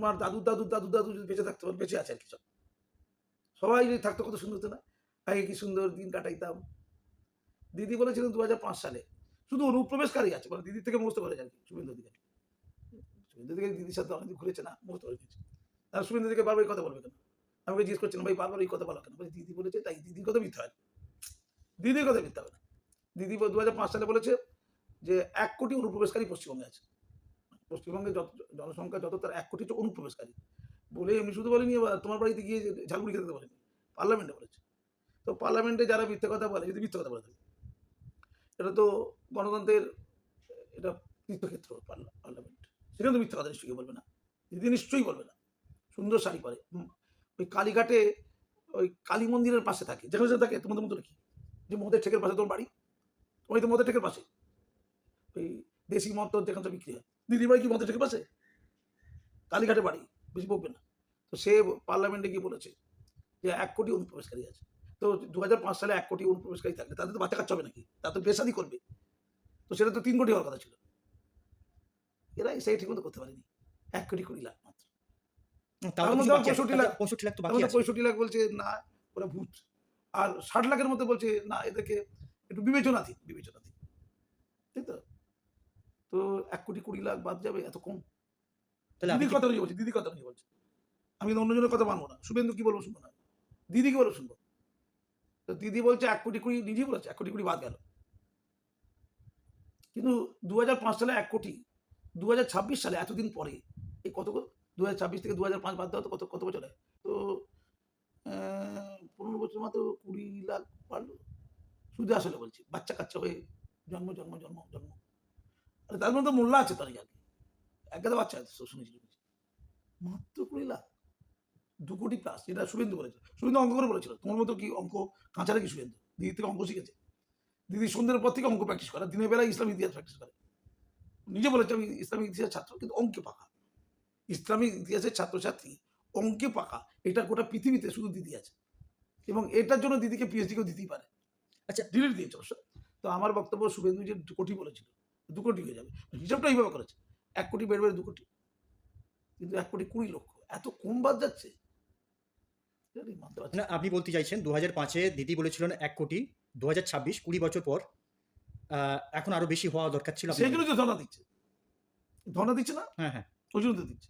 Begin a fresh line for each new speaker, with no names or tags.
তোমার দাদু দাদু দাদু দাদু যদি বেঁচে থাকতে পারে, বেঁচে আছে আর কি, সবাই যদি থাকতো কত সুন্দর হতো না, আগে কি সুন্দর দিন কাটাইতাম। দিদি বলেছিলেন 2005 সালে শুধু অনুপ্রবেশকারী আছে, মানে দিদির থেকে মুখস্থ করে আর কি শুভেন্দু অধিকারী। শুভেন্দু অধিকারী দিদির সাথে অনেকদিন ঘুরেছে না, মুখস্থ করে দিয়েছে। আর শুভেন্দু অধিকারী বারবার এই কথা বলবে কেন? আমাকে জিজ্ঞেস করছিলাম, ভাই বারবার এই কথা বলা কেন? দিদি বলেছে তাই। দিদির কথা মিথ্যা হয়, দিদির কথা মিথ্যা হবে না। দিদি 2005 সালে বলেছে যে 1 কোটি অনুপ্রবেশকারী পশ্চিমবঙ্গে আছে। পশ্চিমবঙ্গের যত জনসংখ্যা যত, তার 1 কোটি হচ্ছে অনুপ্রবেশকারী বলে এমনি শুধু বলেনি, তোমার বাড়িতে গিয়ে ঝালমুড়ি খেতে বলেনি, পার্লামেন্টে বলেছে। তো পার্লামেন্টে যারা মিথ্যা কথা বলে, যদি মিথ্যা কথা বলে থাকে, এটা তো গণতন্ত্রের এটা তীর্থক্ষেত্র পার্লামেন্ট, সেখানে তো মিথ্যা কথা নিশ্চয়ই বলবে না, দিদি নিশ্চয়ই বলবে না। সুন্দর শাড়ি পরে ওই কালীঘাটে ওই কালী মন্দিরের পাশে থাকে, যেখানে সেখানে থাকে তোমাদের মতো নাকি, যে মদের ঠেকের পাশে তোমার বাড়ি, তোমার তো মদের ঠেকের পাশে ওই দেশি মদ তো যেখানে বিক্রি হয়, দিদির বাড়ি কি মদের ঠেকের পাশে? কালীঘাটে বাড়ি, বেশি বকবে না। তো সে পার্লামেন্টে গিয়ে বলেছে যে 1 কোটি অনুপ্রবেশকারী আছে। তো 2005 সালে 1 কোটি অনুপ্রবেশকারী থাকলে তাদের তো বাচ্চা কাচ্চা হবে নাকি, তারা তো বেসাদি করবে। তো সেটা তো 3 কোটি হওয়ার কথা ছিল, এরা সেই ঠিক মতো করতে পারেনি। 1 কোটি 20 লাখ মাত্র। তার মধ্যে
65 লাখ তো বাকি আছে।
65 লাখ বলছে না ওরা ভূত, আর 60 লাখের মধ্যে বলছে না এদেরকে একটু বিবেচনাধীন, ঠিক তো? তো 1 কোটি 20 লাখ বাদ যাবে এত কম? দিদির কথা নিয়ে বলছি, দিদির কথা নিয়ে বলছি, আমি অন্যজনের কথা মানবো না। শুভেন্দু কি বলবো শুনবো না, দিদি কি বলবো শুনবো। তো দিদি বলছে 1 কোটি 20, নিজেই বলেছে 1 কোটি 20 বাদ গেল। কিন্তু 2005 সালে 1 কোটি, 2026 সালে এতদিন পরে এই কত 2026 থেকে 2005 বাদ দেওয়া তো কত কত বছরে? তো 15 বছর মাত্র 20 লাখ বাড়লো। শুধু আসলে বলছি বাচ্চা কাচ্চা হয়ে জন্ম জন্ম জন্ম জন্ম, আরে তার মধ্যে মোল্লা আছে তার আগে, এক গাদা বাচ্চা আছে শুনেছি, মাত্র 20 লাখ, 2 কোটি প্লাস, যেটা শুভেন্দু বলেছে। শুভেন্দু অঙ্ক করে বলেছিল, তোমার মতো কি অঙ্ক কাঁচা নাকি শুভেন্দু? দিদির থেকে অঙ্ক শিখেছে, দিদি সন্ধ্যের পর থেকে অঙ্ক প্র্যাকটিস করে, দিনের বেলায় ইসলামিক ইতিহাস প্র্যাকটিস করে। নিজে বলেছে আমি ইসলামিক ইতিহাসের ছাত্র, কিন্তু অঙ্কে পাকা। ইসলামিক ইতিহাসের ছাত্রছাত্রী অঙ্কে পাকা, এটা গোটা পৃথিবীতে শুধু দিদি আছে, এবং এটার জন্য দিদিকে পিএইচডি কেউ দিতেই পারে।
আচ্ছা,
ডিলিট দিয়েছে অবশ্য। তো আমার বক্তব্য, শুভেন্দু যে 2 কোটি বলেছিল, 2 কোটি হয়ে যাবে, হিসাবটা এইভাবে করেছে 1 কোটি বেড়ে 2 কোটি, কিন্তু 1 কোটি 20 লক্ষ, এত কম বাদ যাচ্ছে।
না আপনি বলতে চাইছেন 2005-এ দিদি বলেছিলেন 1 কোটি, 2026 20 বছর পর এখন আরো বেশি হওয়া দরকার ছিল।
সেই জন্য তো ধর্ণা দিচ্ছে, ধর্ণা দিচ্ছে না?
হ্যাঁ হ্যাঁ,
ওই জন্য তো দিচ্ছে।